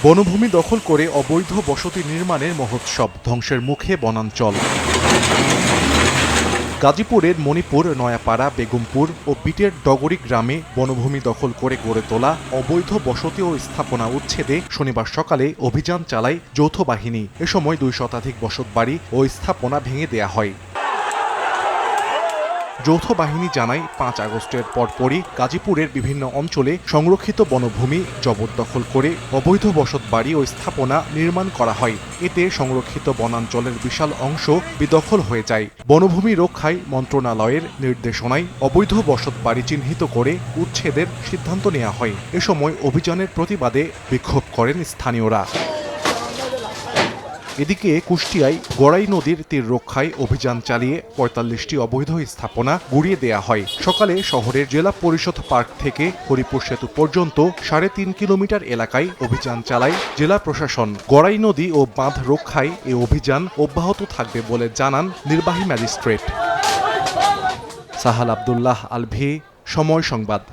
বনভূমি দখল করে অবৈধ বসতি নির্মাণের মহোৎসব, ধ্বংসের মুখে বনাঞ্চল। গাজীপুরের মণিপুর, নয়াপাড়া, বেগমপুর ও বিটের ডগরি গ্রামে বনভূমি দখল করে গড়ে তোলা অবৈধ বসতি ও স্থাপনা উচ্ছেদে শনিবার সকালে অভিযান চালায় যৌথ বাহিনী। এ সময় 2 শতাধিক বসতবাড়ি ও স্থাপনা ভেঙে দেয়া হয়। যৌথ বাহিনী জানায় 5 আগস্টের পরপরই গাজীপুরের বিভিন্ন অঞ্চলে সংরক্ষিত বনভূমি জবরদখল করে অবৈধ বসতবাড়ি ও স্থাপনা নির্মাণ করা হয়। এতে সংরক্ষিত বনাঞ্চলের বিশাল অংশ বেদখল হয়ে যায়। বনভূমি রক্ষায় মন্ত্রণালয়ের নির্দেশনায় অবৈধ বসতবাড়ি চিহ্নিত করে উচ্ছেদের সিদ্ধান্ত নেওয়া হয়। এ সময় অভিযানের প্রতিবাদে বিক্ষোভ করেন স্থানীয়রা। এদিকে কুষ্টিয়ায় গড়াই নদীর তীর রক্ষায় অভিযান চালিয়ে ৪৫টি অবৈধ স্থাপনা গুড়িয়ে দেয়া হয়। সকালে শহরের জেলা পরিষদ পার্ক থেকে হরিপুর সেতু পর্যন্ত ৩.৫ কিলোমিটার এলাকায় অভিযান চালায় জেলা প্রশাসন। গড়াই নদী ও বাঁধ রক্ষায় এ অভিযান অব্যাহত থাকবে বলে জানান নির্বাহী ম্যাজিস্ট্রেট। সাহাল আব্দুল্লাহ আলভি, সময় সংবাদ।